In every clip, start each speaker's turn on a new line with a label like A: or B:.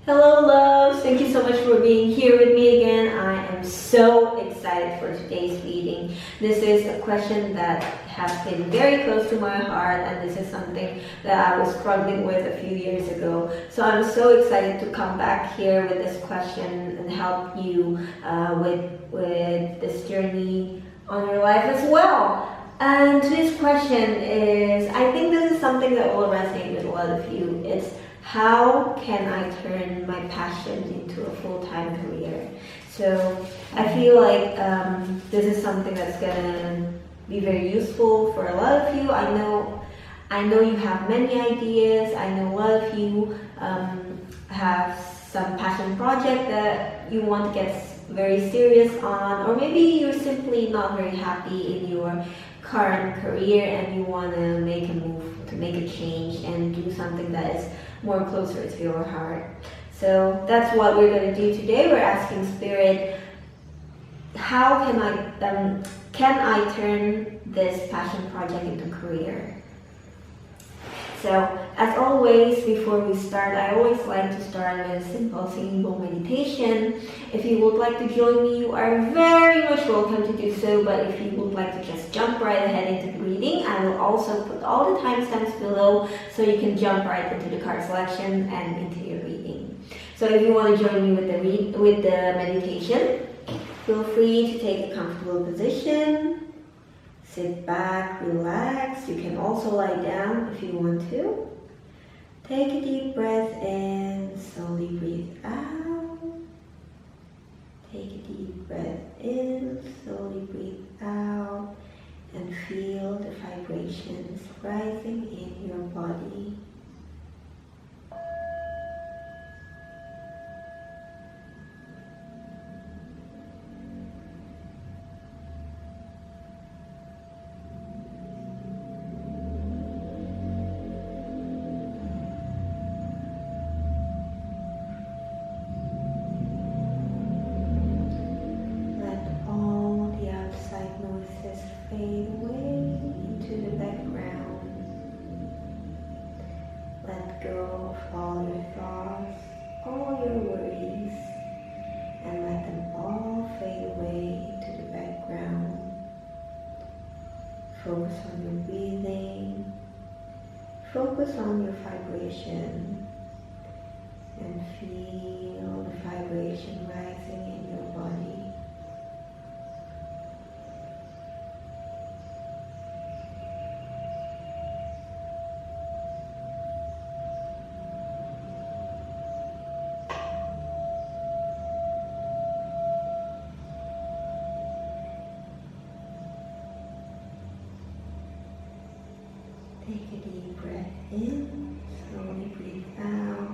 A: Hello loves, thank you so much for being here with me again. I am so excited for today's reading. This is a question that has been very close to my heart, and this is something that I was struggling with a few years ago. So I'm so excited to come back here with this question and help you with this journey on your life as well. And today's question is, I think this is something that will resonate with a lot of you. It's how can I turn my passion into a full-time career? So I feel like this is something that's gonna be very useful for a lot of you. I know you have many ideas. I know a lot of you have some passion project that you want to get very serious on, or maybe you're simply not very happy in your current career and you want to make a move, to make a change and do something that is more closer to your heart. So that's what we're going to do today. We're asking Spirit, how can I turn this passion project into career? So as always, before we start, I always like to start with a simple singing bowl meditation. If you would like to join me, you are very much welcome to do so. But if you would like to just jump right ahead into the reading, I will also put all the timestamps below so you can jump right into the card selection and into your reading. So if you want to join me with the meditation, feel free to take a comfortable position. Sit back, relax. You can also lie down if you want to. Take a deep breath in, slowly breathe out. Take a deep breath in, slowly breathe out, and feel the vibrations rising in your body. Noises fade away into the background. Let go of all your thoughts, all your worries, and let them all fade away into the background. Focus on your breathing, focus on your vibration, and feel the vibration rising in your body. Take a deep breath in, slowly breathe out,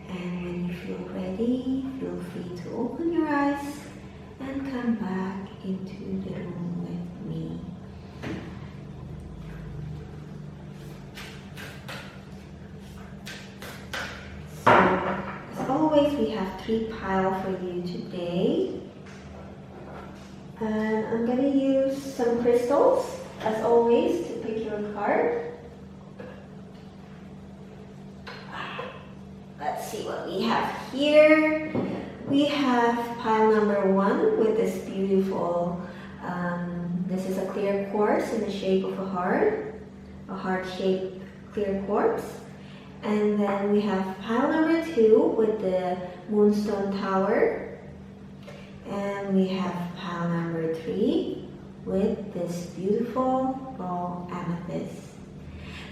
A: and when you feel ready, feel free to open your eyes and come back into the room with me. So, as always, we have 3 piles for you today, and I'm going to use some crystals, as always, to pick your card. Let's see what we have here. We have pile number 1 with this beautiful, this is a clear quartz in the shape of a heart-shaped clear quartz. And then we have pile number 2 with the moonstone tower. And we have pile number 3 with this beautiful raw amethyst.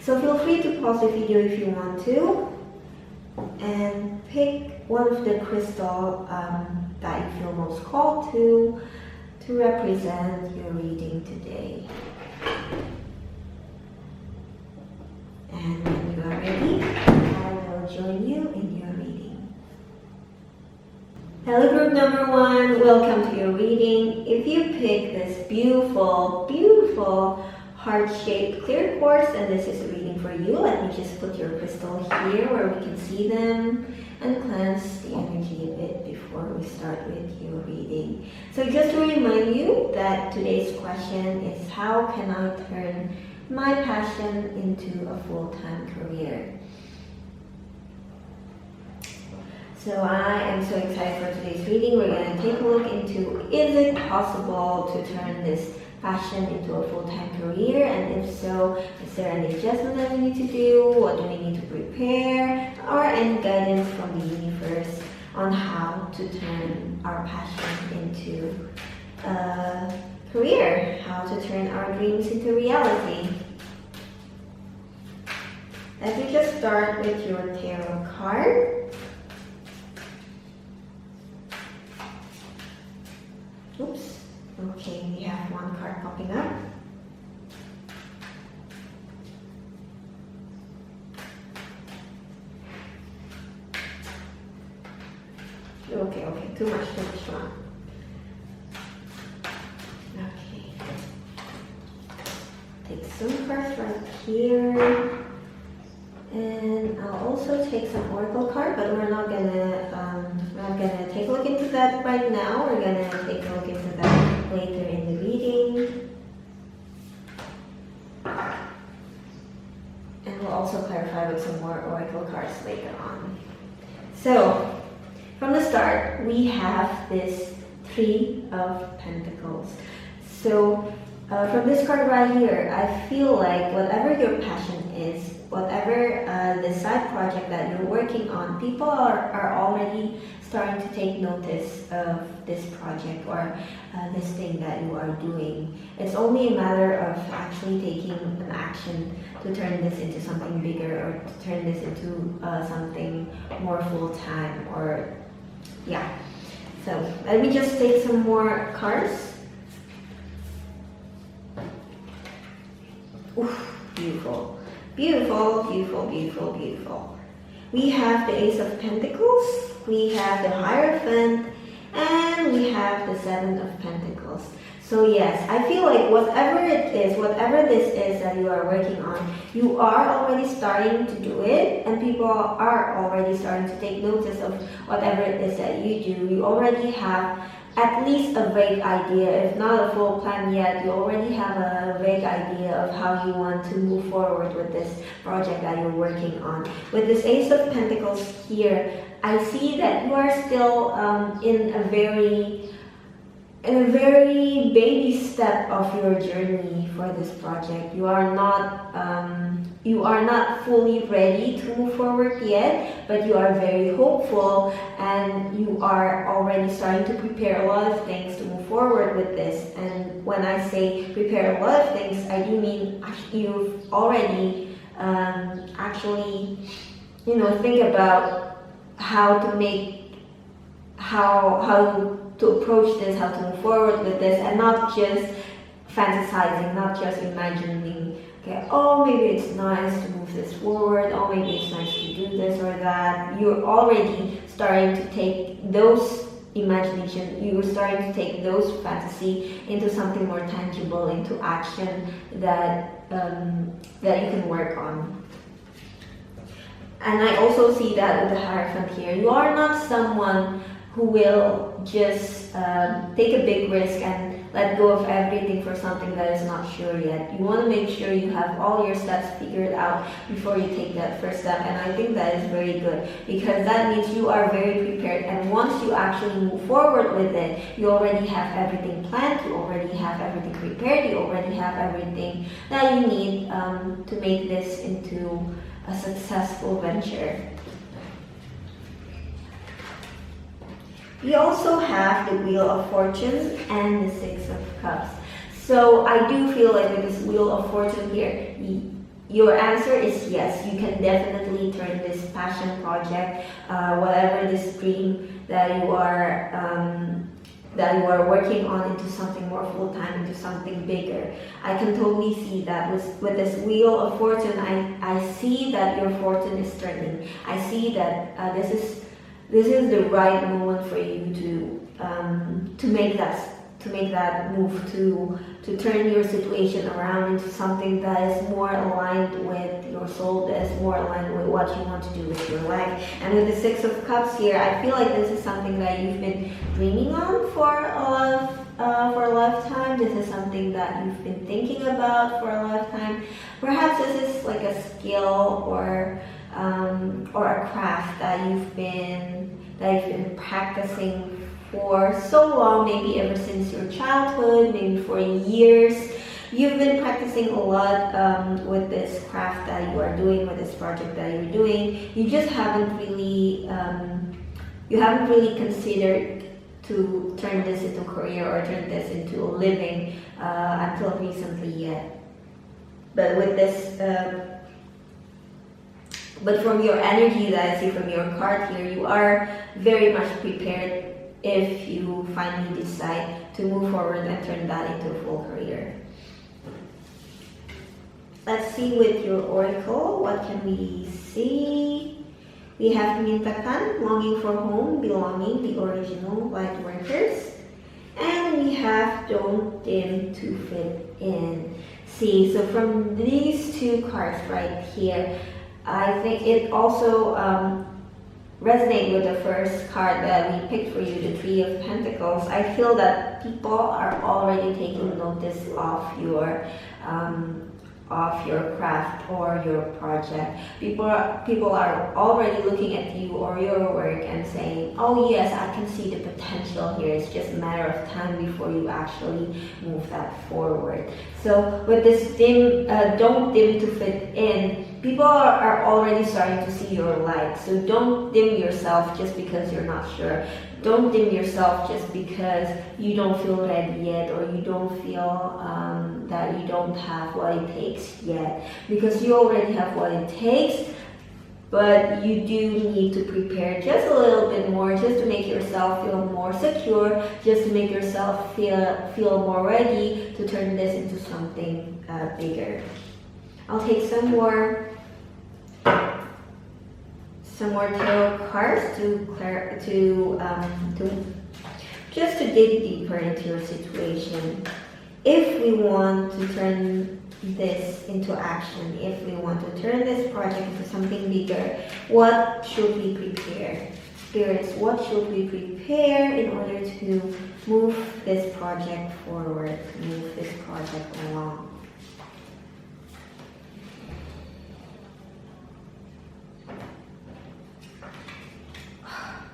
A: So feel free to pause the video if you want to and pick one of the crystal that you feel most called to represent your reading today. And when you are ready, I will join you in your reading. Hello group number 1, welcome to your reading. If you pick this beautiful, beautiful heart-shaped clear quartz, and this is a reading for you, let me just put your crystal here where we can see them and cleanse the energy a bit before we start with your reading. So just to remind you that today's question is, how can I turn my passion into a full-time career? So I am so excited for today's reading. We're going to take a look into, is it possible to turn this passion into a full-time career? And if so, is there any adjustment that we need to do? What do we need to prepare? Or any guidance from the universe on how to turn our passion into a career? How to turn our dreams into reality? Let me just start with your tarot card. Oops. Okay, we have one card popping up. Okay, too much one. Okay. Take some cards right here. And I'll also take some oracle card, but we're not gonna take a look into that right now. We're gonna take a look into that later in the reading. And we'll also clarify with some more oracle cards later on. So, from the start, we have this Three of Pentacles. So, from this card right here, I feel like whatever your passion is, whatever the side project that you're working on, people are already starting to take notice of this project or this thing that you are doing. It's only a matter of actually taking an action to turn this into something bigger or to turn this into something more full-time or yeah. So let me just take some more cards. Oof, beautiful. Beautiful, beautiful, beautiful, beautiful. We have the Ace of Pentacles, we have the Hierophant, and we have the Seven of Pentacles. So yes, I feel like whatever it is, whatever this is that you are working on, you are already starting to do it, and people are already starting to take notice of whatever it is that you do. You already have at least a vague idea, if not a full plan yet, you already have a vague idea of how you want to move forward with this project that you're working on. With this Ace of Pentacles here, I see that you are still in a very baby step of your journey for this project. You are not fully ready to move forward yet, but you are very hopeful and you are already starting to prepare a lot of things to move forward with this. And when I say prepare a lot of things, I do mean you've already actually, think about how to approach this, how to move forward with this, and not just fantasizing, not just imagining, okay, oh, maybe it's nice to move this forward, oh, maybe it's nice to do this or that. You're already starting to take those imagination, you're starting to take those fantasy into something more tangible, into action that you can work on. And I also see that with the Hierophant here. You are not someone who will just take a big risk and let go of everything for something that is not sure yet. You want to make sure you have all your steps figured out before you take that first step, and I think that is very good because that means you are very prepared, and once you actually move forward with it, you already have everything planned, you already have everything prepared, you already have everything that you need to make this into a successful venture. We also have the Wheel of Fortune and the Six of Cups. So I do feel like with this Wheel of Fortune here, your answer is yes. You can definitely turn this passion project, whatever this dream that you are working on, into something more full-time, into something bigger. I can totally see that with this Wheel of Fortune. I see that your fortune is turning. I see that this is the right moment for you to make that move, to turn your situation around into something that is more aligned with your soul, that is more aligned with what you want to do with your life. And with the Six of Cups here, I feel like this is something that you've been dreaming on for a lifetime. This is something that you've been thinking about for a lifetime. Perhaps this is like a skill or a craft that you've been that you've been practicing for so long, maybe ever since your childhood, maybe for years. You've been practicing a lot with this craft that you are doing, with this project that you're doing. You just haven't really, considered to turn this into a career or turn this into a living until recently yet. But with this, but from your energy that I see from your card here, you are very much prepared if you finally decide to move forward and turn that into a full career. Let's see with your oracle, what can we see? We have Mintakan, longing for home, belonging, the original light workers. And we have don't dim to fit in. See, so from these two cards right here, I think it also resonates with the first card that we picked for you, the Three of Pentacles. I feel that people are already taking notice of your craft or your project. People are already looking at you or your work and saying, oh yes, I can see the potential here. It's just a matter of time before you actually move that forward. So with this don't dim to fit in, people are already starting to see your light. So don't dim yourself just because you're not sure. Don't dim yourself just because you don't feel ready yet, or you don't feel that you don't have what it takes yet. Because you already have what it takes, but you do need to prepare just a little bit more, just to make yourself feel more secure, just to make yourself feel more ready to turn this into something bigger. I'll take some more tarot cards to just to dig deeper into your situation. If we want to turn this into action, if we want to turn this project into something bigger, what should we prepare? Spirits, what should we prepare in order to move this project forward, to move this project along?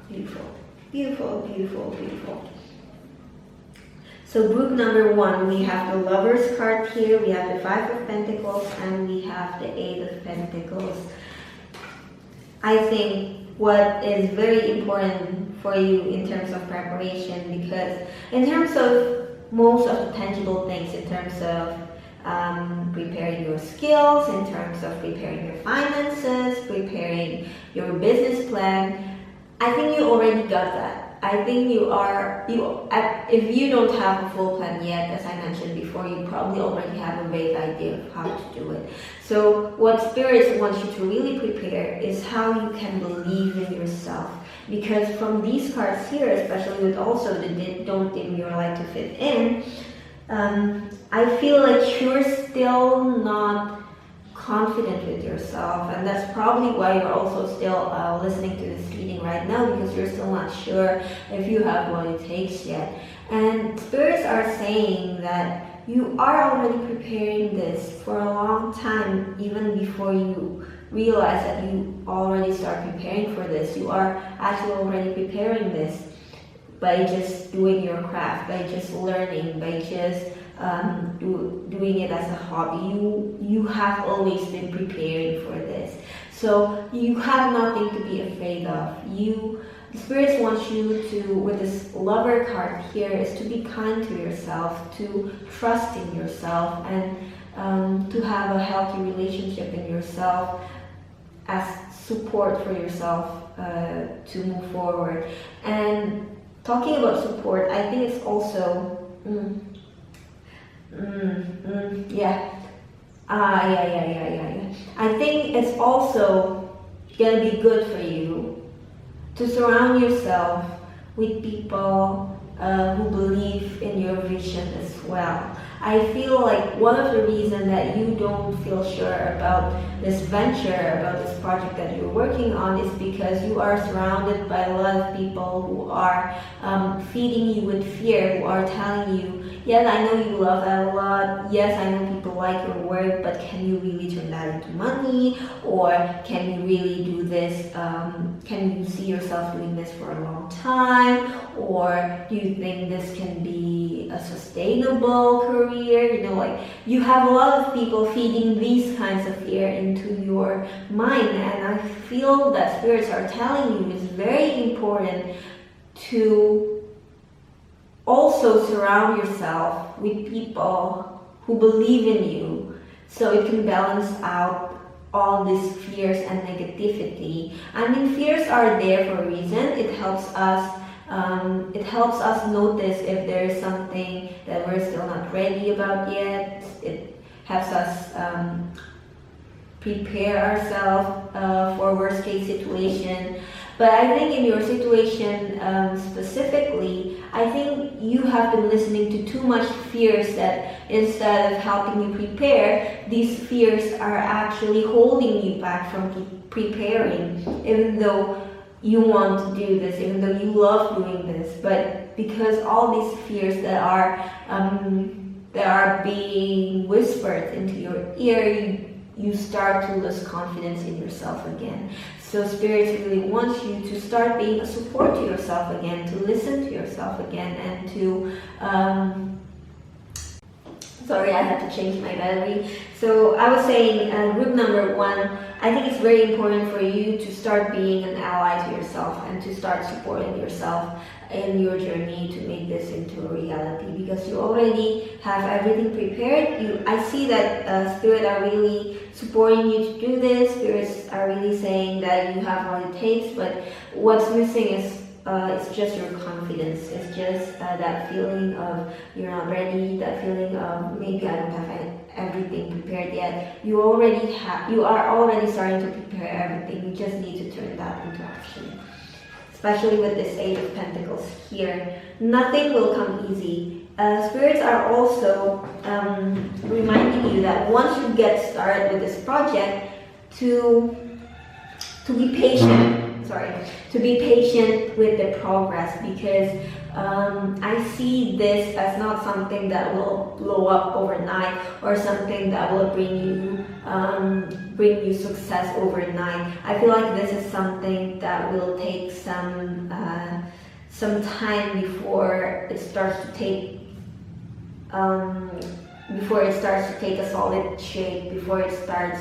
A: Beautiful, beautiful, beautiful, beautiful. So group number one, we have the Lovers card here, we have the Five of Pentacles, and we have the Eight of Pentacles. I think what is very important for you in terms of preparation, because in terms of most of the tangible things, in terms of preparing your skills, in terms of preparing your finances, preparing your business plan, I think you already got that. I think if you don't have a full plan yet, as I mentioned before, you probably already have a vague idea of how to do it. So what Spirits wants you to really prepare is how you can believe in yourself. Because from these cards here, especially with also the don't dim your light to fit in, I feel like you're still not confident with yourself, and that's probably why you're also still listening to this reading right now, because you're still not sure if you have what it takes yet. And Spirits are saying that you are already preparing this for a long time, even before you realize that you already start preparing for this. You are actually already preparing this by just doing your craft, by just learning, by just doing it as a hobby. You have always been preparing for this, so you have nothing to be afraid of. The Spirits want you to, with this Lover card here, is to be kind to yourself, to trust in yourself, and to have a healthy relationship in yourself as support for yourself to move forward. And talking about support, I think it's also yeah. I think it's also gonna be good for you to surround yourself with people who believe in your vision as well. I feel like one of the reasons that you don't feel sure about this venture, about this project that you're working on, is because you are surrounded by a lot of people who are feeding you with fear, who are telling you, yes, I know you love that a lot, yes, I know people like your work, but can you really turn that into money? Or can you really do this? Can you see yourself doing this for a long time? Or do you think this can be a sustainable career? You know, like, you have a lot of people feeding these kinds of fear into your mind, and I feel that spirits are telling you it's very important to also surround yourself with people who believe in you, so it can balance out all these fears and negativity. I mean, fears are there for a reason. It helps us notice if there is something that we're still not ready about yet. It helps us prepare ourselves for worst case situation. But I think in your situation specifically, I think you have been listening to too much fears that instead of helping you prepare, these fears are actually holding you back from preparing, even though you want to do this, even though you love doing this. But because all these fears that are being whispered into your ear, you start to lose confidence in yourself again. So spirits really want you to start being a support to yourself again, to listen to yourself again, and to sorry, I had to change my battery. So I was saying, group number 1, I think it's very important for you to start being an ally to yourself and to start supporting yourself in your journey to make this into a reality, because you already have everything prepared. I see that spirits are really supporting you to do this. Spirits are really saying that you have what it takes, but what's missing is it's just your confidence. It's just that feeling of you're not ready, that feeling of maybe I don't have everything prepared yet. You are already starting to prepare everything. You just need to turn that into action. Especially with this Eight of Pentacles here. Nothing will come easy. Spirits are also reminding you that once you get started with this project, to be patient. To be patient with the progress, because I see this as not something that will blow up overnight or something that will bring you success overnight. I feel like this is something that will take some time before it starts to take a solid shape, before it starts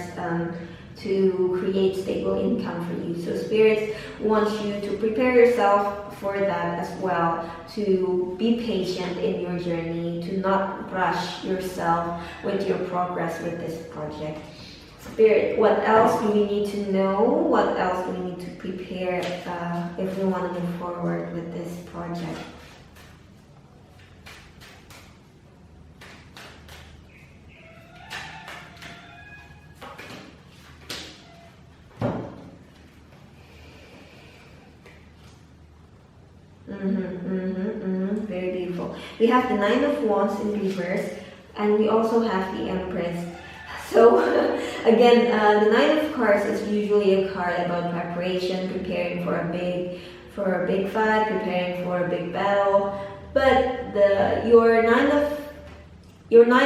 A: to create stable income for you. So spirits want you to prepare yourself for that as well, to be patient in your journey, to not rush yourself with your progress with this project. Spirit, what else do we need to know? What else do we need to prepare if we want to move forward with this project? Very beautiful. We have the Nine of Wands in reverse, and we also have the Empress. So again, the Nine of Cards is usually a card about preparation, preparing for a big fight, preparing for a big battle. But your Nine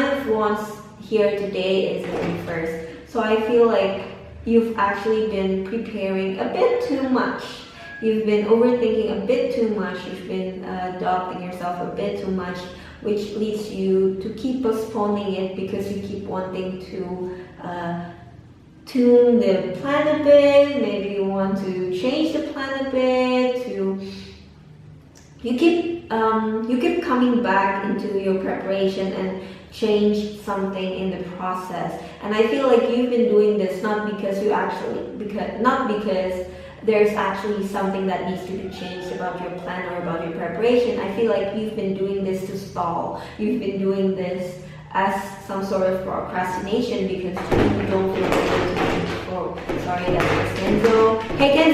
A: of Wands here today is in reverse. So I feel like you've actually been preparing a bit too much. You've been overthinking a bit too much. You've been doubting yourself a bit too much, which leads you to keep postponing it because you keep wanting to tune the plan a bit. Maybe you want to change the plan a bit. You keep coming back into your preparation and change something in the process. And I feel like you've been doing this not because there's actually something that needs to be changed about your plan or about your preparation. I feel like you've been doing this to stall. You've been doing this as some sort of procrastination because you don't feel ready to move forward. Sorry, that's Kenzo. Hey,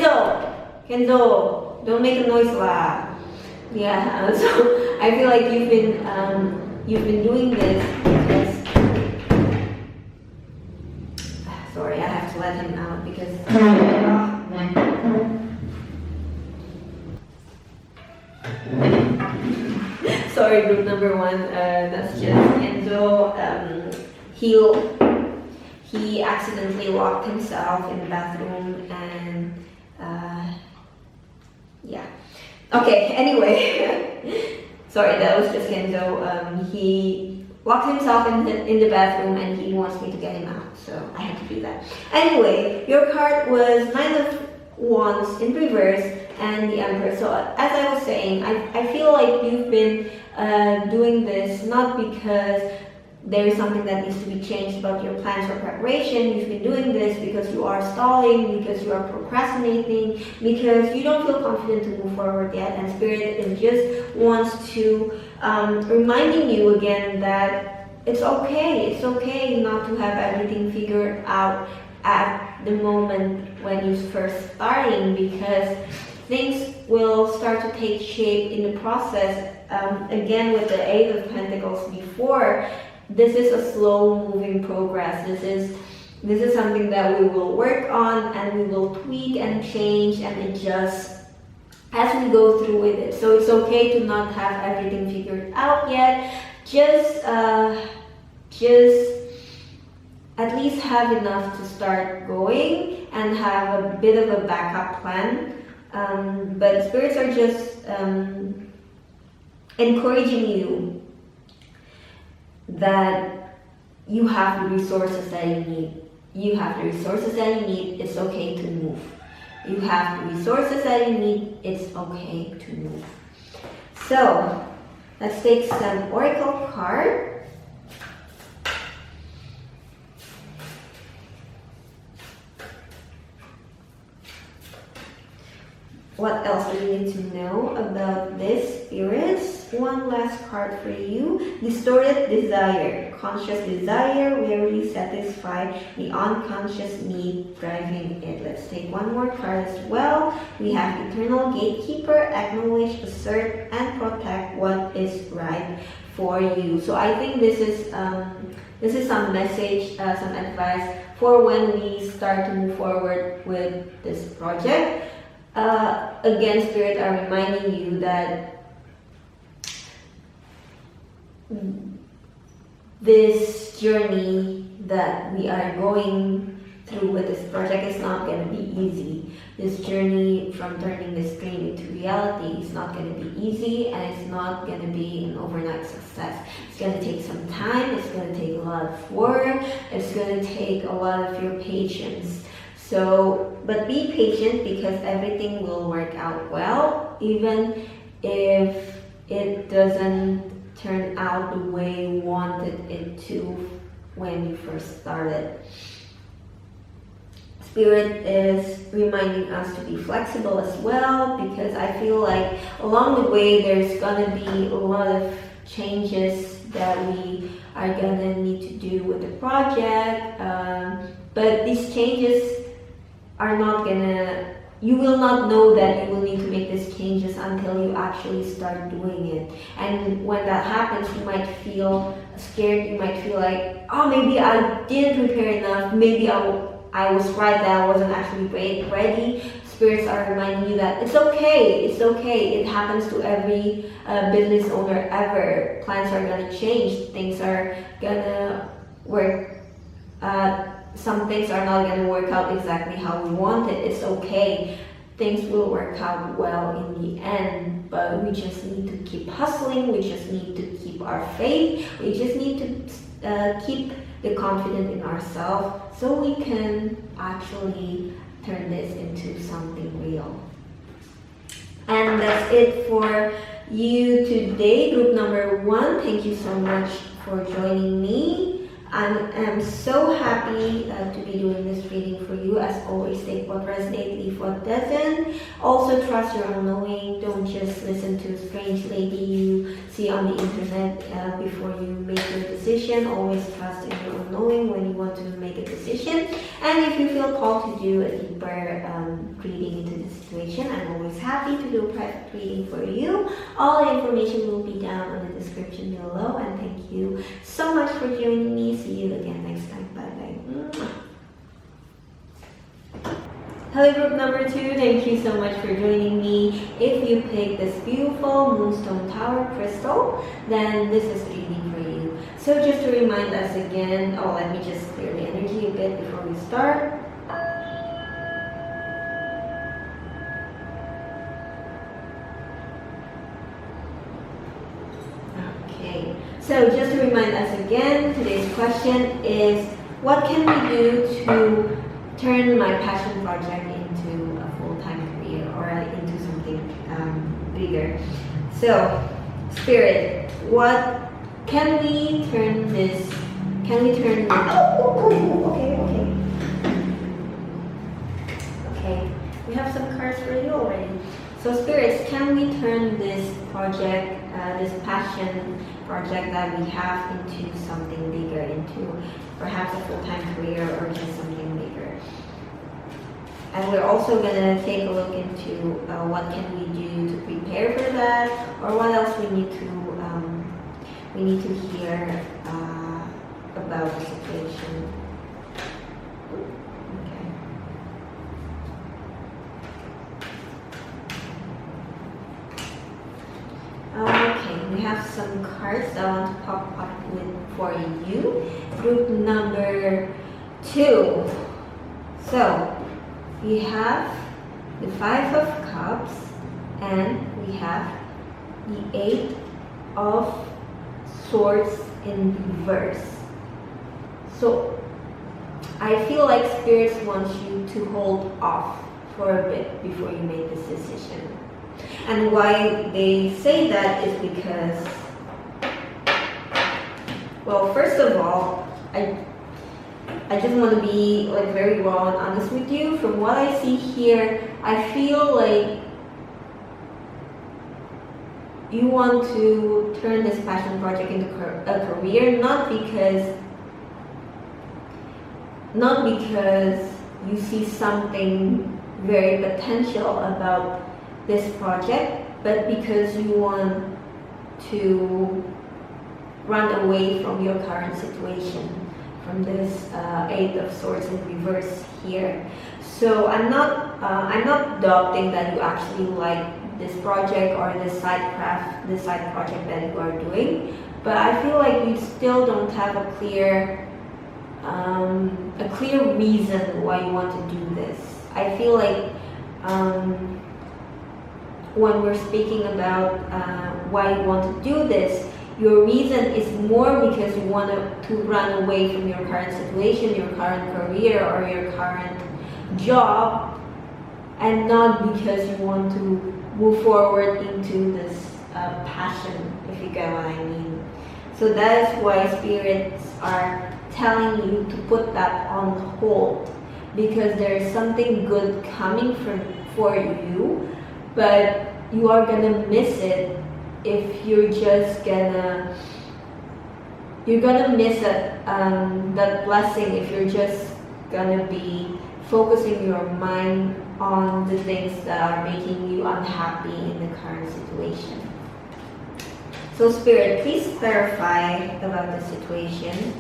A: Kenzo, don't make a noise lah. Yeah, so I feel like you've been doing this because, sorry, I have to let him out because, sorry, group number one, that's just Enzo. He accidentally locked himself in the bathroom and yeah. Okay, anyway, sorry, that was just Kenzo. He locked himself in the bathroom and he wants me to get him out, so I had to do that. Anyway, your card was Nine of Wands in reverse and the Emperor. So as I was saying, I feel like you've been doing this not because there is something that needs to be changed about your plans or preparation. You've been doing this because you are stalling, because you are procrastinating, because you don't feel confident to move forward yet, and Spirit just wants to reminding you again that it's okay not to have everything figured out at the moment when you're first starting, because things will start to take shape in the process. Again, with the Eight of Pentacles before, this is a slow moving progress. This is something that we will work on and we will tweak and change and adjust as we go through with it. So it's okay to not have everything figured out yet. Just at least have enough to start going and have a bit of a backup plan. But spirits are just encouraging you that you have the resources that you need. You have the resources that you need. It's okay to move. You have the resources that you need. It's okay to move. So let's take some oracle card. What else do you need to know about this, spirits? One last card for you. Distorted desire. Conscious desire rarely satisfy the unconscious need driving it. Let's take one more card as well. We have Eternal Gatekeeper. Acknowledge, assert, and protect what is right for you. So I think this is some message, some advice for when we start to move forward with this project. Again, Spirit are reminding you that this journey that we are going through with this project is not going to be easy. This journey from turning this dream into reality is not going to be easy, and it's not going to be an overnight success. It's going to take some time, it's going to take a lot of work, it's going to take a lot of your patience. So, but be patient because everything will work out well, even if it doesn't turn out the way you wanted it to when you first started. Spirit is reminding us to be flexible as well, because I feel like along the way there's gonna be a lot of changes that we are gonna need to do with the project, but these changes are not gonna, you will not know that you will need to make these changes until you actually start doing it. And when that happens, you might feel scared, you might feel like, oh, maybe I didn't prepare enough, maybe I was right that I wasn't actually ready. Spirits are reminding you that it's okay, it happens to every business owner ever. Plans are gonna change, things are gonna work, some things are not going to work out exactly how we want it. It's okay. Things will work out well in the end, but we just need to keep hustling. We just need to keep our faith. We just need to keep the confidence in ourselves so we can actually turn this into something real. And that's it for you today, group number 1. Thank you so much for joining me. I am so happy to be doing this reading for you. you. As always, take what resonates, leave what doesn't. Also, trust your own knowing. Don't just listen to a strange lady you see on the internet before you make your decision. Always trust in your own knowing when you want to make a decision. And if you feel called to do a deeper reading into the situation, I'm always happy to do a private reading for you. All the information will be down in the description below. And thank you so much for joining me. See you again next time. Bye bye. Hello group number 2, thank you so much for joining me. If you picked this beautiful Moonstone Tower crystal, then this is the reading for you. So just to remind us again, let me just clear the energy a bit before we start. Okay, so just to remind us again, today's question is, what can we do to turn my passion project into a full-time career or into something bigger? So, Spirit, what can we turn this? Okay. Okay, we have some cards for you already. So, Spirits, can we turn this project, this passion project that we have into something bigger, into perhaps a full-time career or just something bigger? And we're also going to take a look into what can we do to prepare for that, or what else we need to hear about the situation. Okay, we have some cards that I want to pop up for you. Group number 2. So, we have the 5 of Cups and we have the 8 of Swords in reverse. So, I feel like Spirits wants you to hold off for a bit before you make this decision. And why they say that is because, well, first of all, I just want to be very raw and honest with you. From what I see here, I feel like you want to turn this passion project into a career, not because you see something very potential about this project, but because you want to run away from your current situation, from this 8 of Swords in reverse here. So I'm not doubting that you actually like this project or this side project that you are doing, but I feel like you still don't have a clear reason why you want to do this. I feel like when we're speaking about why you want to do this, your reason is more because you want to run away from your current situation, your current career, or your current job, and not because you want to move forward into this passion, if you get what I mean. So that is why spirits are telling you to put that on hold, because there is something good coming for you, but you are gonna miss it if you're just gonna miss that blessing if you're just gonna be focusing your mind on the things that are making you unhappy in the current situation. So Spirit, please clarify about the situation.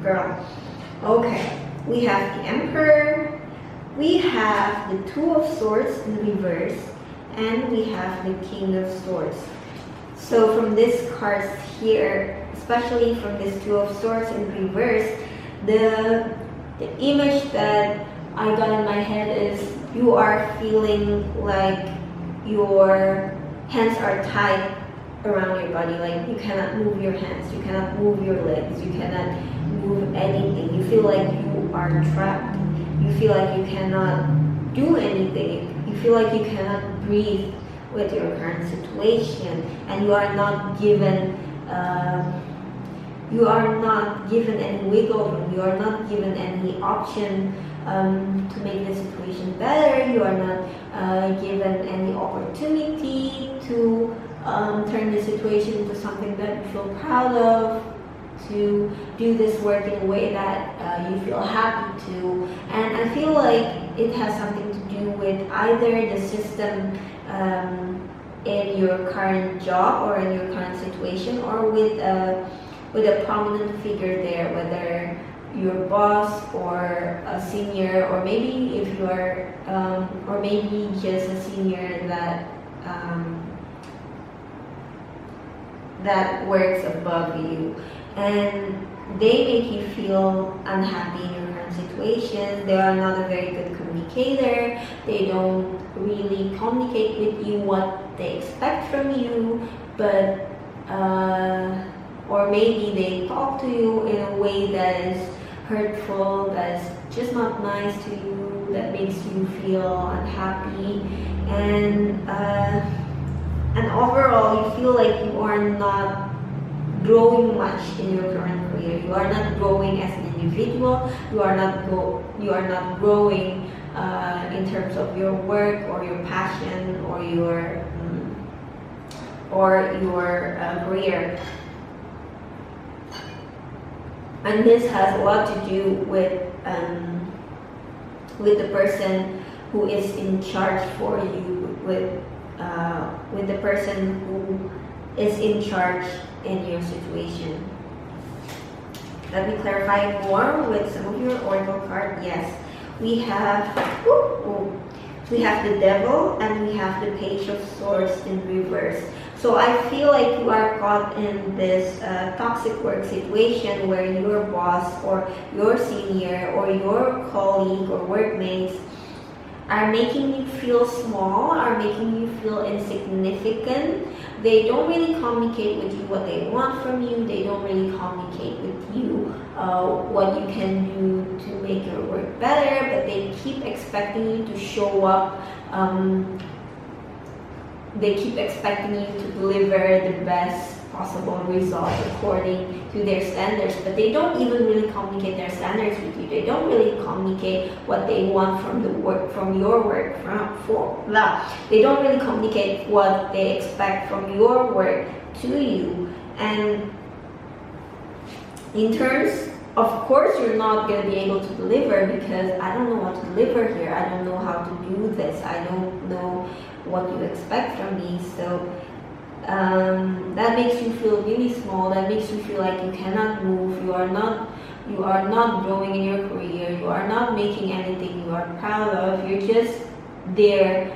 A: Girl. Okay, we have the Emperor, we have the 2 of Swords in reverse, and we have the King of Swords. So from this cards here, especially from this 2 of Swords in reverse, the image that I got in my head is you are feeling like your hands are tied around your body. Like you cannot move your hands, you cannot move your legs, you cannot move anything. You feel like you are trapped. You feel like you cannot do anything. You feel like you cannot breathe with your current situation, and you are not given any wiggle room. You are not given any option to make the situation better. You are not given any opportunity to turn the situation into something that you feel proud of, to do this work in a way that you feel happy to. And I feel like it has something to do with either the system in your current job or in your current situation, or with a prominent figure there, whether your boss or a senior, or maybe if you are or maybe just a senior that works above you, and they make you feel unhappy in your current situation. They are not a very good communicator. They don't really communicate with you what they expect from you, but or maybe they talk to you in a way that is hurtful, that is just not nice to you, that makes you feel unhappy, and overall you feel like you are not growing much in your current career. You are not growing as an individual. You are not growing in terms of your work or your passion or your career. And this has a lot to do with the person who is in charge for you, with the person who is in charge in your situation. Let me clarify more with some of your oracle cards. Yes, we have the Devil and we have the Page of Swords in reverse. So I feel like you are caught in this toxic work situation where your boss or your senior or your colleague or workmates are making you feel small, are making you feel insignificant. They don't really communicate with you what they want from you. They don't really communicate with you what you can do to make your work better, but they keep expecting you to show up. They keep expecting you to deliver the best possible result according to their standards, but they don't even really communicate their standards with you. They don't really communicate what they want from the work, from your work, They don't really communicate what they expect from your work to you. And in terms, of course, you're not going to be able to deliver because I don't know what to deliver here. I don't know how to do this. I don't know what you expect from me. So that makes you feel really small. That makes you feel like you cannot move. You are not growing in your career. You are not making anything you are proud of. You're just there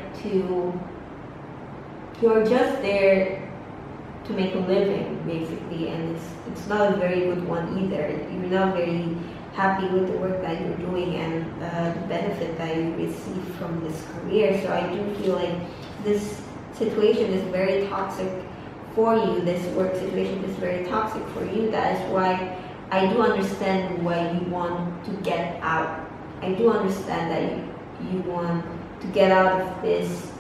A: to make a living, basically, and it's not a very good one either. You're not very happy with the work that you're doing and the benefit that you receive from this career. So I do feel like this situation is very toxic for you. This work situation is very toxic for you. That is why I do understand why you want to get out. I do understand that you want to get out of this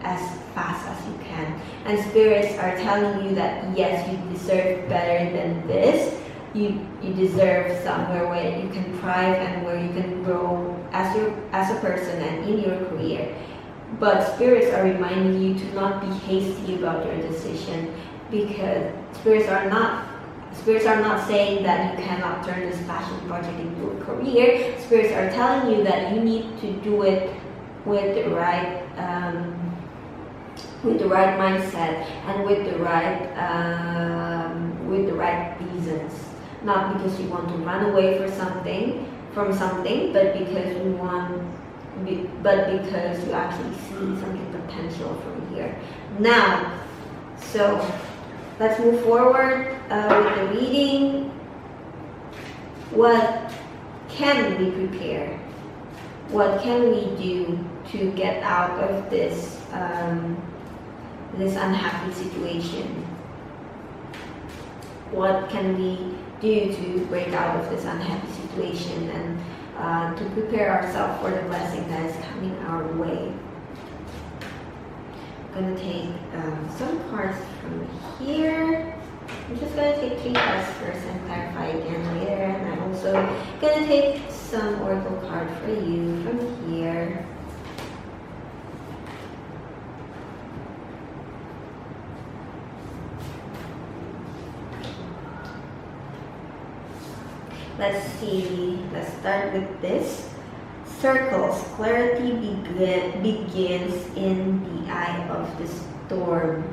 A: as fast as you can. And spirits are telling you that yes, you deserve better than this. You deserve somewhere where you can thrive and where you can grow as a person and in your career. But spirits are reminding you to not be hasty about your decision, because spirits are not saying that you cannot turn this passion project into a career. Spirits are telling you that you need to do it with the right mindset and with the right reasons. Not because you want to run away from something, but because you actually see something potential from here. Now, so let's move forward with the reading. What can we prepare? What can we do to get out of this this unhappy situation? what can we do to break out of this unhappy situation and to prepare ourselves for the blessing that is coming our way. I'm going to take some cards from here. I'm just going to take 3 cards first and clarify again later. And I'm also going to take some oracle card for you from here. Let's see. Let's start with this. Circles. Clarity begins in the eye of the storm.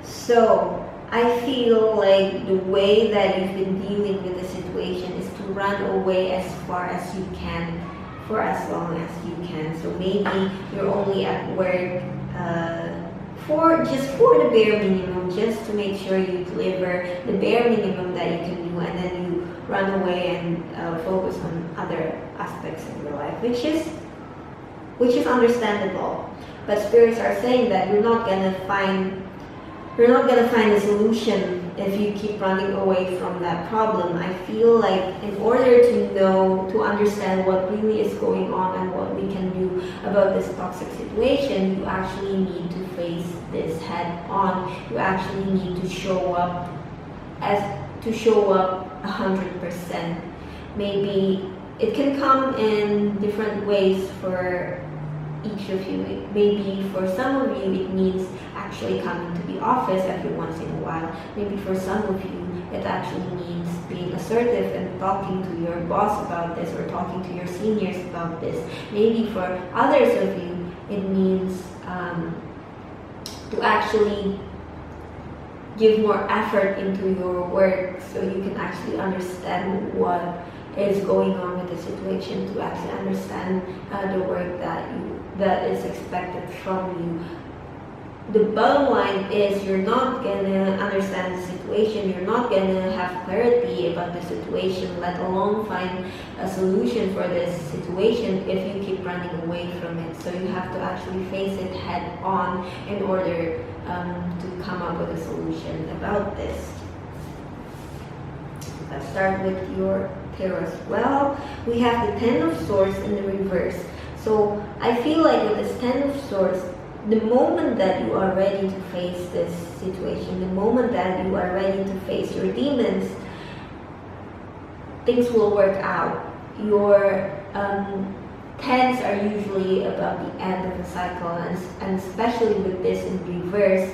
A: So I feel like the way that you've been dealing with the situation is to run away as far as you can for as long as you can. So maybe you're only at work for the bare minimum, just to make sure you deliver the bare minimum that you can do, and then you run away and focus on other aspects of your life, which is understandable. But spirits are saying that you're not gonna find a solution if you keep running away from that problem. I feel like in order to understand what really is going on and what we can do about this toxic situation, you actually need to face this head on. You actually need to show up 100%. Maybe it can come in different ways for each of you. Maybe for some of you it means actually coming to the office every once in a while. Maybe for some of you it actually means being assertive and talking to your boss about this, or talking to your seniors about this. Maybe for others of you it means to actually give more effort into your work so you can actually understand what is going on with the situation, to actually understand the work that is expected from you. The bottom line is you're not gonna understand the situation, you're not gonna have clarity about the situation, let alone find a solution for this situation if you keep running away from it. So you have to actually face it head on in order to come up with a solution about this. Let's start with your tarot as well. We have the Ten of Swords in the reverse. So I feel like with this Ten of Swords, the moment that you are ready to face this situation, the moment that you are ready to face your demons, things will work out. Your tens are usually about the end of the cycle, and especially with this in reverse,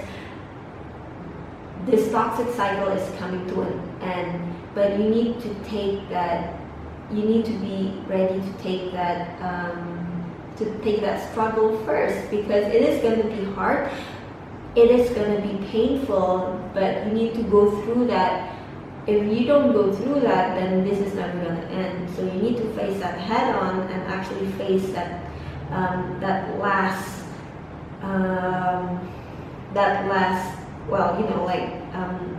A: this toxic cycle is coming to an end. But you need to take that. You need to be ready to take that. To take that struggle first, because it is going to be hard, it is going to be painful, but you need to go through that. If you don't go through that, then this is never going to end. So you need to face that head on and actually face that last well, you know, like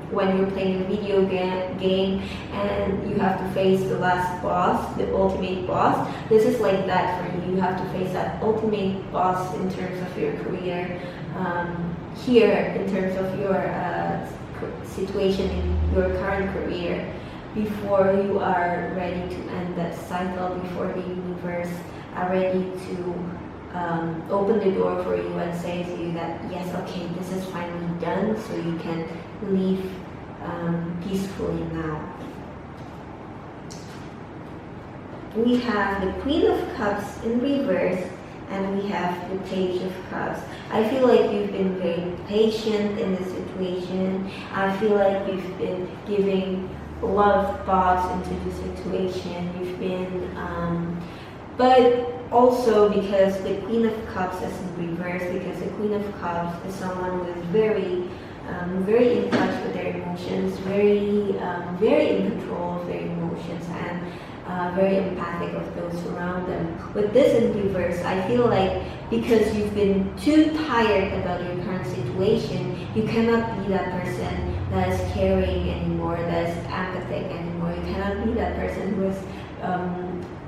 A: when you're playing a video game and you have to face the last boss, the ultimate boss. This is like that for you. You have to face that ultimate boss in terms of your career, here in terms of your situation in your current career, before you are ready to end that cycle, before the universe are ready to open the door for you and say to you that yes, okay, this is finally done, so you can leave peacefully now. We have the Queen of Cups in reverse, and we have the Page of Cups. I feel like you've been very patient in this situation. I feel like you've been giving a lot of thoughts into the situation. You've been, but also because the Queen of Cups is in reverse, because the Queen of Cups is someone who is very in touch with their emotions, very in control of their emotions, and very empathic of those around them. With this in reverse, I feel like because you've been too tired about your current situation, you cannot be that person that is caring anymore, that is empathic anymore. You cannot be that person who is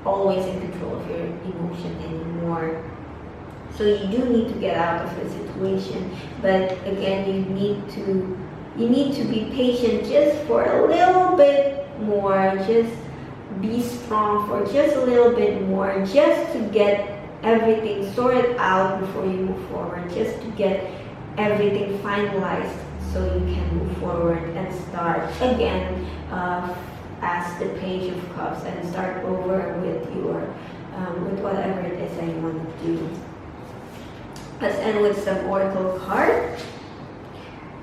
A: always in control of your emotion anymore. So you do need to get out of the situation, but again, you need to you need to be patient just for a little bit more. Just be strong for just a little bit more, just to get everything sorted out before you move forward, just to get everything finalized so you can move forward and start again as the Page of Cups and start over with your with whatever it is that you want to do. Let's end with some Oracle card.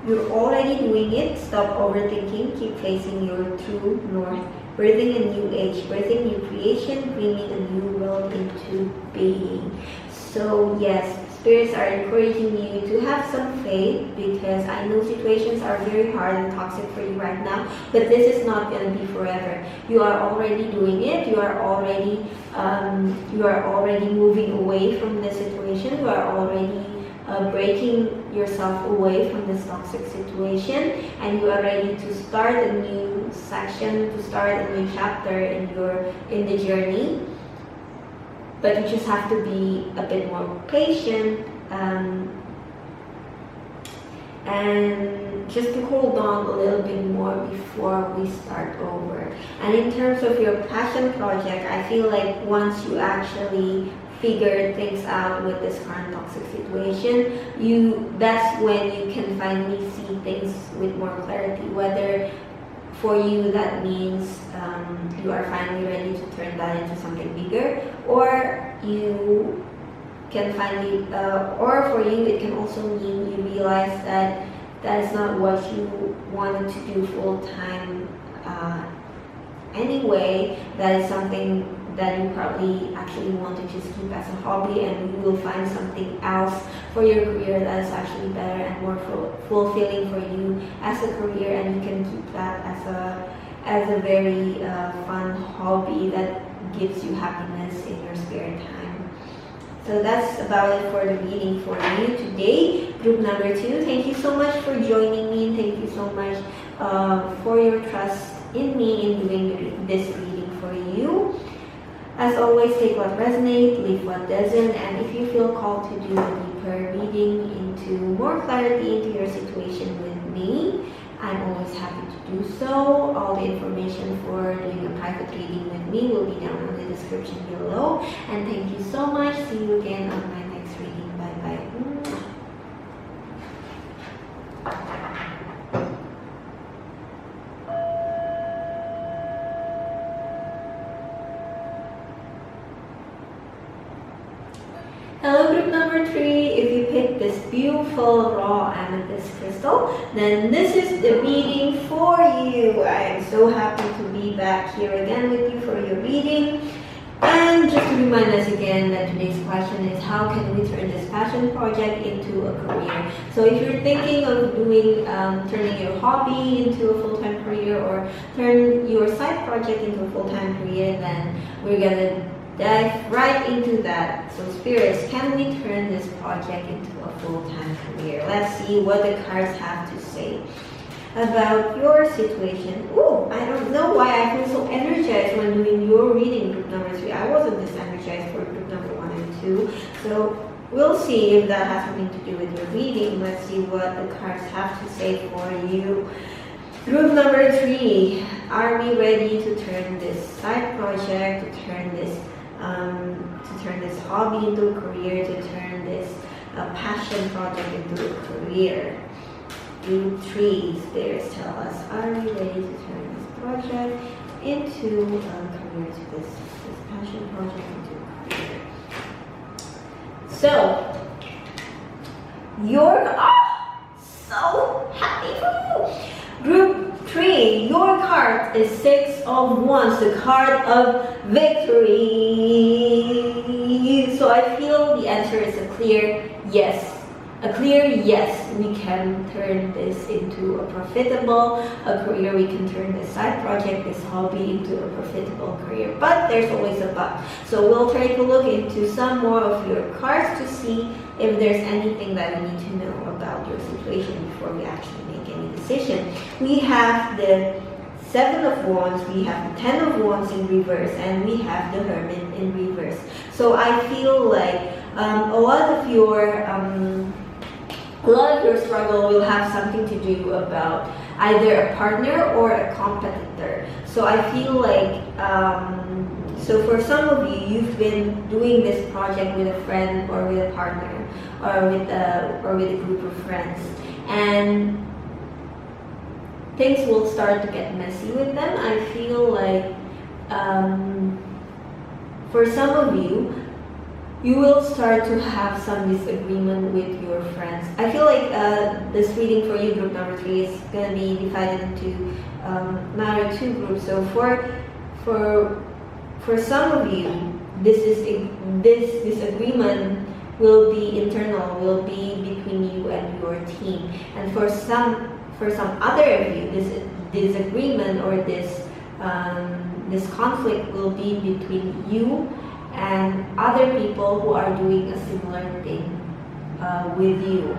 A: You're already doing it. Stop overthinking. Keep facing your true north. Birthing a new age, birthing new creation, bringing a new world into being. So yes, spirits are encouraging you to have some faith, because I know situations are very hard and toxic for you right now, but this is not going to be forever. You are already doing it. You are already moving away from the situation. You are already breaking yourself away from this toxic situation, and you are ready to start a new section, to start a new chapter in the journey. But you just have to be a bit more patient, and just to hold on a little bit more before we start over. And in terms of your passion project, I feel like once you actually figure things out with this current toxic situation, that's when you can finally see things with more clarity. Whether for you that means you are finally ready to turn that into something bigger, or you can finally, or for you it can also mean you realize that that is not what you wanted to do full time anyway. That is something that you probably actually want to just keep as a hobby, and you will find something else for your career that is actually better and more fulfilling for you as a career, and you can keep that as a very fun hobby that gives you happiness in your spare time. So that's about it for the reading for you today. Group number 2, thank you so much for joining me, and thank you so much for your trust in me in doing this reading for you. As always, take what resonates, leave what doesn't, and if you feel called to do a deeper reading into more clarity into your situation with me, I'm always happy to do so. All the information for doing a private reading with me will be down in the description below. And thank you so much. See you again on my next reading. Bye bye. Hello, group number 3. If you picked this beautiful raw amethyst crystal, then this is the reading for you. I am so happy to be back here again with you for your reading. And just to remind us again that today's question is, how can we turn this passion project into a career? So if you're thinking of doing, turning your hobby into a full-time career, or turn your side project into a full-time career, then we're gonna dive right into that. So spirits, can we turn this project into a full-time career? Let's see what the cards have to say about your situation. Oh, I don't know why I feel so energized when doing your reading, group number 3. I wasn't this energized for group number 1 and 2. So we'll see if that has something to do with your reading. Let's see what the cards have to say for you. Group number 3, are we ready to turn this side project, to turn this hobby into a career, to turn this passion project into a career? Group 3, spirits tell us, are we ready to turn this project into a career, to this passion project into a career? So, you're so happy for you. Group 3, your card is 6 of Wands, the card of victory. So I feel the answer is a clear yes. A clear yes, we can turn this into a profitable career. We can turn this side project, this hobby, into a profitable career. But there's always a but. So we'll take a look into some more of your cards to see if there's anything that we need to know about your situation before we actually make any decision. We have the 7 of Wands, we have the 10 of Wands in reverse, and we have the Hermit in reverse. So I feel like a lot of a lot of your struggle will have something to do about either a partner or a competitor. So I feel like, so for some of you, you've been doing this project with a friend or with a partner or with a group of friends, and things will start to get messy with them. I feel like for some of you, you will start to have some disagreement with your friends. I feel like this reading for you, group number 3, is going to be divided into another 2 groups. So for some of you, this disagreement will be internal, will be between you and your team. And for some other of you, this disagreement or this conflict will be between you and other people who are doing a similar thing with you.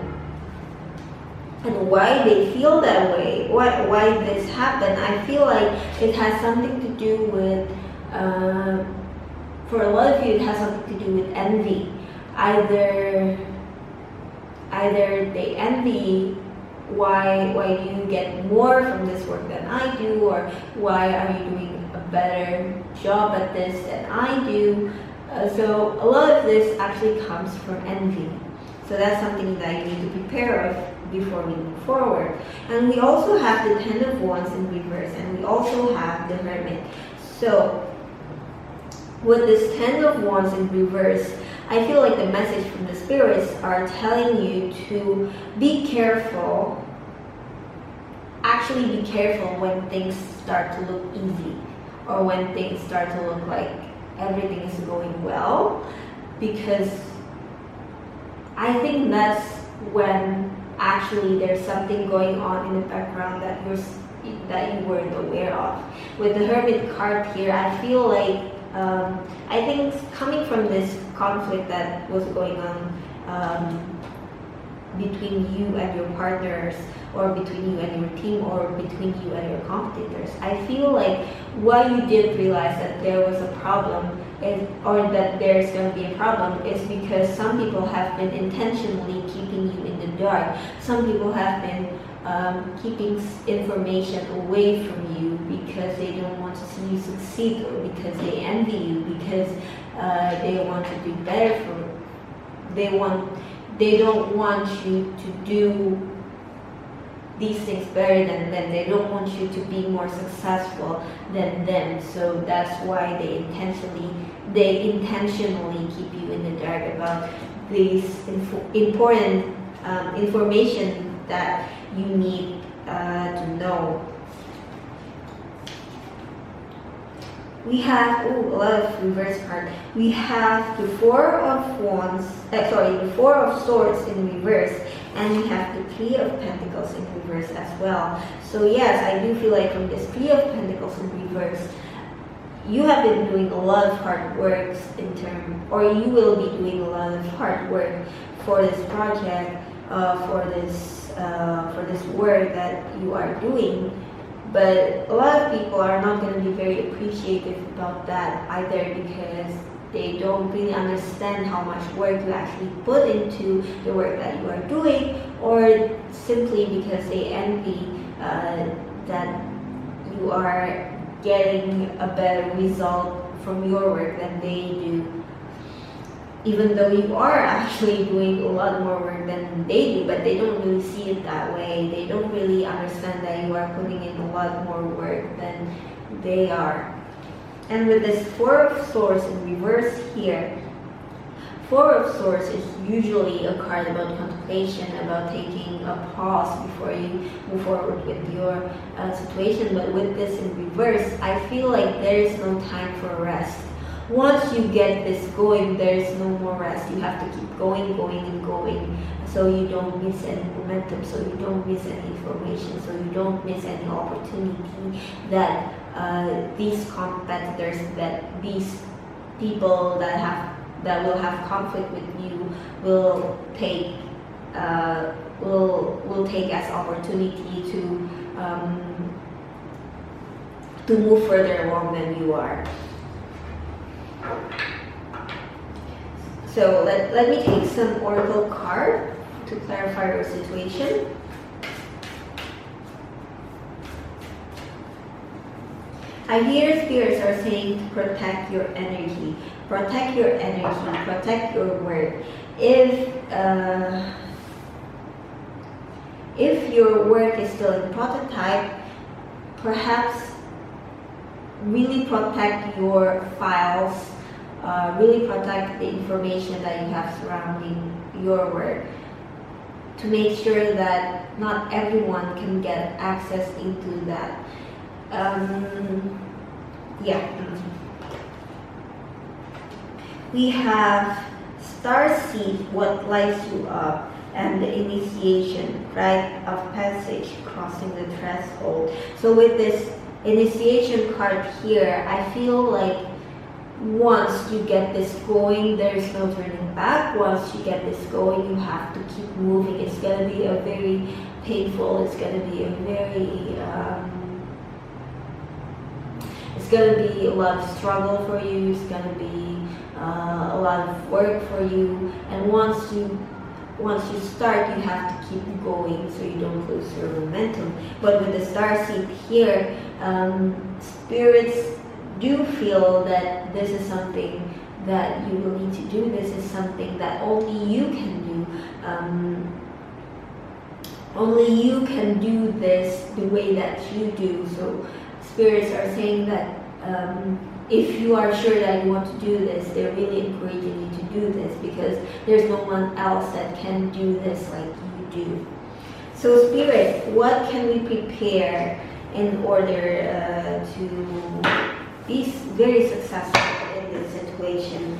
A: And why they feel that way, why this happened, I feel like it has something to do with, for a lot of you, it has something to do with envy. Either they envy why do you get more from this work than I do, or why are you doing a better job at this than I do. So a lot of this actually comes from envy. So that's something that you need to prepare of before we move forward. And we also have the 10 of Wands in reverse, and we also have the Hermit. So with this 10 of Wands in reverse, I feel like the message from the spirits are telling you to be careful. Actually be careful when things start to look easy, or when things start to look like everything is going well, because I think that's when actually there's something going on in the background that you weren't aware of. With the Hermit card here, I feel like I think coming from this conflict that was going on between you and your partners, or between you and your team, or between you and your competitors, I feel like why you didn't realize that there was a problem, or that there's going to be a problem, is because some people have been intentionally keeping you in the dark. Some people have been keeping information away from you because they don't want to see you succeed, or because they envy you, because they want to do better they don't want you to do these things better than them. They don't want you to be more successful than them. So that's why they intentionally keep you in the dark about these important information that you need to know. We have a lot of reverse cards. We have the 4 of Wands, the 4 of Swords in reverse, and we have the 3 of Pentacles in reverse as well. So yes, I do feel like from this 3 of Pentacles in reverse, you have been doing a lot of hard work or you will be doing a lot of hard work for this project, for this work that you are doing. But a lot of people are not going to be very appreciative about that either, because they don't really understand how much work you actually put into the work that you are doing, or simply because they envy that you are getting a better result from your work than they do. Even though you are actually doing a lot more work than they do, but they don't really see it that way. They don't really understand that you are putting in a lot more work than they are. And with this 4 of Swords in reverse here, 4 of Swords is usually a card about contemplation, about taking a pause before you move forward with your situation. But with this in reverse, I feel like there is no time for rest. Once you get this going, there's no more rest. You have to keep going and going, so you don't miss any momentum, so you don't miss any information, so you don't miss any opportunity that these competitors, that these people that will have conflict with you will take as opportunity to move further along than you are. So let me take some oracle card to clarify your situation. I hear spirits are saying to protect your energy, protect your energy, protect your work. If your work is still in prototype, perhaps really protect your files, really protect the information that you have surrounding your work, to make sure that not everyone can get access into that. We have starseed, what lights you up, and the initiation, rite of passage, crossing the threshold. So with this initiation card here, I feel like once you get this going, there's no turning back. Once you get this going, you have to keep moving. It's going to be a very painful, it's going to be a very it's going to be a lot of struggle for you. It's going to be a lot of work for you. And once you start, you have to keep going so you don't lose your momentum. But with the starseed here, spirits do feel that this is something that you will need to do. This is something that only you can do. Only you can do this the way that you do. So spirits are saying that if you are sure that you want to do this, they're really encouraging you to do this, because there's no one else that can do this like you do. So Spirit, what can we prepare in order to be very successful in this situation?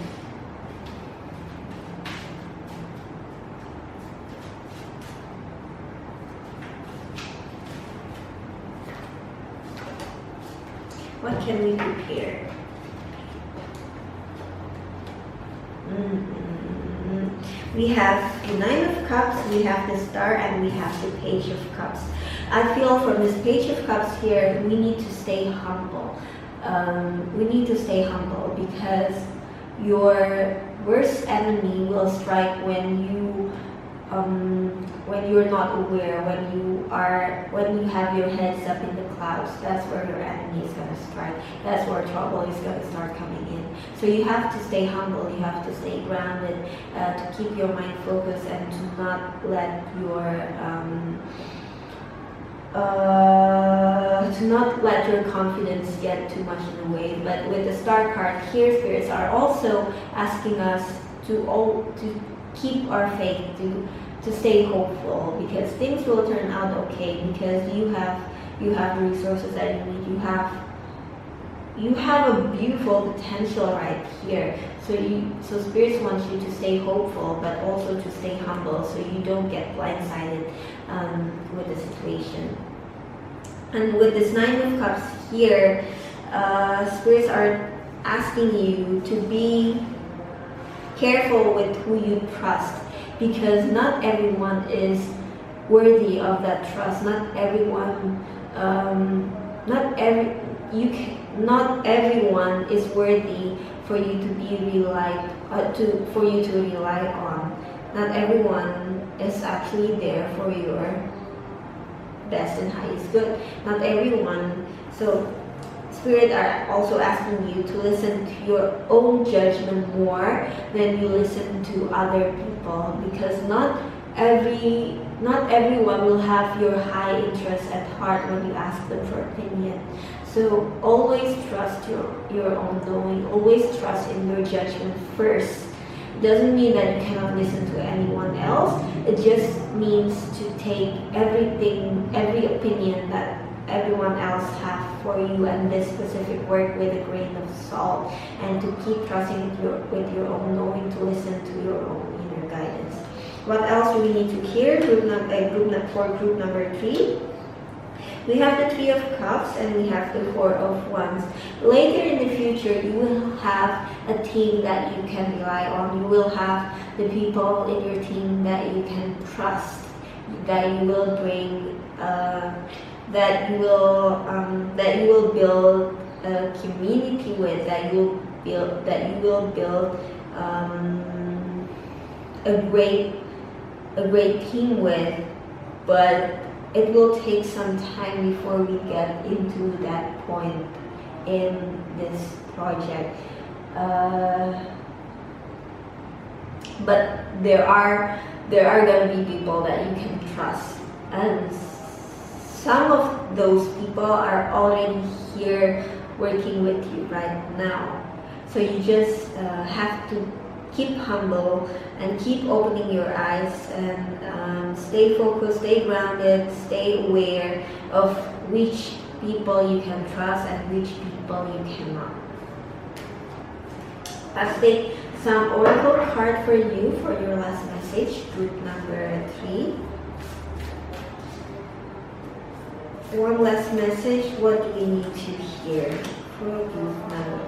A: What can we prepare? We have the Nine of Cups, we have the Star, and we have the Page of Cups. I feel from this Page of Cups here, we need to stay humble. We need to stay humble, because your worst enemy will strike when you're not aware, when you have your heads up in the clouds. That's where your enemy is going to strike. That's where trouble is going to start coming in. So you have to stay humble, you have to stay grounded, to keep your mind focused, and to not let your confidence get too much in the way. But with the Star card here, spirits are also asking us to keep our faith, to stay hopeful, because things will turn out okay, because you have the resources that you need. You have a beautiful potential right here. So spirits want you to stay hopeful, but also to stay humble, so you don't get blindsided with the situation. And with this Nine of Cups here, spirits are asking you to be careful with who you trust, because not everyone is worthy of that trust. Not everyone is worthy for you to rely on. Not everyone is actually there for your best and highest good. Not everyone. So Spirit are also asking you to listen to your own judgment more than you listen to other people, because not everyone will have your high interest at heart when you ask them for opinion. So always trust your own knowing. Always trust in your judgment first. It doesn't mean that you cannot listen to anyone else. It just means to take every opinion that everyone else have for you and this specific work with a grain of salt, and to keep trusting with your own knowing, to listen to your own inner guidance. What else do we need to hear? Group number 3. We have the Three of Cups and we have the Four of Wands. Later in the future, you will have a team that you can rely on. You will have the people in your team that you can trust, that you will bring, that you will build a community with, that you will build a great a great team with, but it will take some time before we get into that point in this project. But there are going to be people that you can trust, and some of those people are already here working with you right now. So you just have to keep humble and keep opening your eyes and stay focused, stay grounded, stay aware of which people you can trust and which people you cannot. Let's take some oracle card for you for your last message, group number 3. One last message, what do we need to hear for group number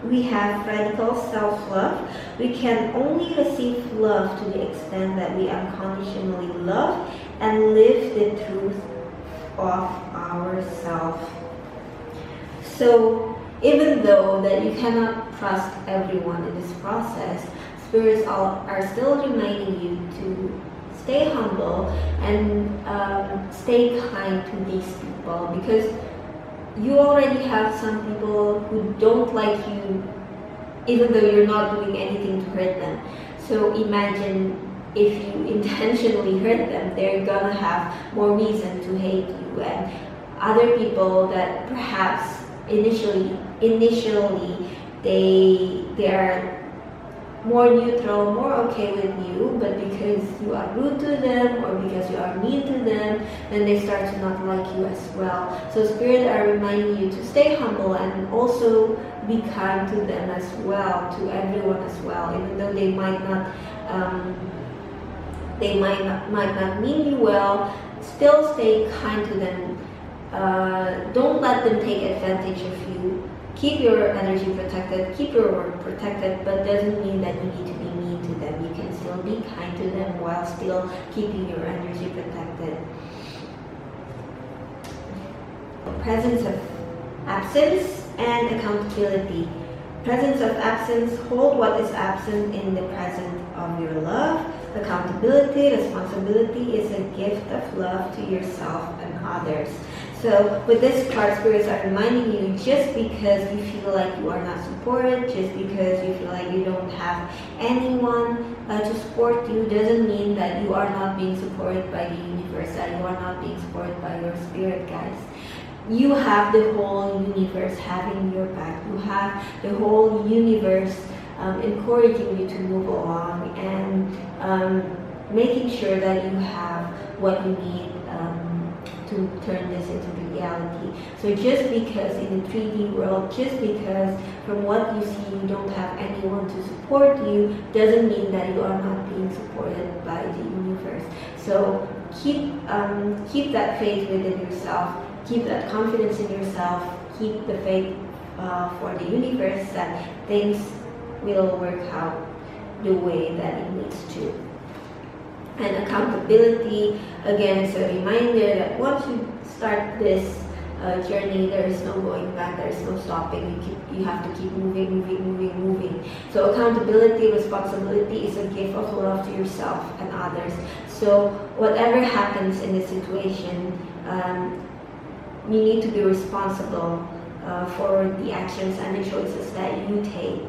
A: 3? We have radical self-love. We can only receive love to the extent that we unconditionally love and live the truth of ourselves. So even though that you cannot trust everyone in this process, spirits are still reminding you to stay humble and stay kind to these people, because you already have some people who don't like you even though you're not doing anything to hurt them. So imagine if you intentionally hurt them, they're gonna have more reason to hate you. And other people that perhaps initially they are more neutral, more okay with you, but because you are rude to them or because you are mean to them, then they start to not like you as well. So spirits are reminding you to stay humble and also be kind to them as well, to everyone as well, even though they might not mean you well. Still stay kind to them. Don't let them take advantage of you. Keep your energy protected, keep your work protected, but doesn't mean that you need to be mean to them. You can still be kind to them while still keeping your energy protected. Presence of absence and accountability. Presence of absence, hold what is absent in the present of your love. Accountability, responsibility is a gift of love to yourself and others. So with this card, spirits are reminding you, just because you feel like you are not supported, just because you feel like you don't have anyone to support you, doesn't mean that you are not being supported by the universe, that you are not being supported by your spirit guides. You have the whole universe having your back. You have the whole universe encouraging you to move along and making sure that you have what you need to turn this into reality. So just because in the 3D world, just because from what you see you don't have anyone to support you, doesn't mean that you are not being supported by the universe. So keep that faith within yourself, keep that confidence in yourself, keep the faith for the universe that things will work out the way that it needs to. And accountability, again, is a reminder that once you start this journey, there is no going back, there is no stopping. You have to keep moving. So accountability, responsibility is a gift of love to yourself and others. So whatever happens in this situation, you need to be responsible for the actions and the choices that you take.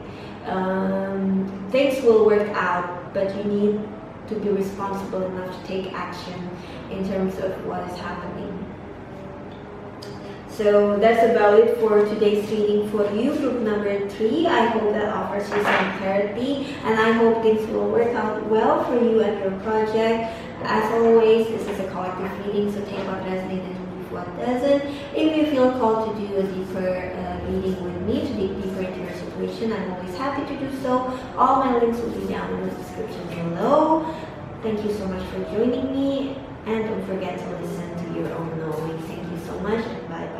A: Things will work out, but you need to be responsible enough to take action in terms of what is happening. So that's about it for today's reading for you, group number 3. I hope that offers you some clarity, and I hope things will work out well for you and your project. As always, this is a collective reading, so take what resonates and leave what doesn't. If you feel called to do a deeper reading with me, to dig deeper into your situation, I'm always happy to do so. All my links will be down in the description below. Thank you so much for joining me, and don't forget to listen to your own knowing. Thank you so much, and bye-bye.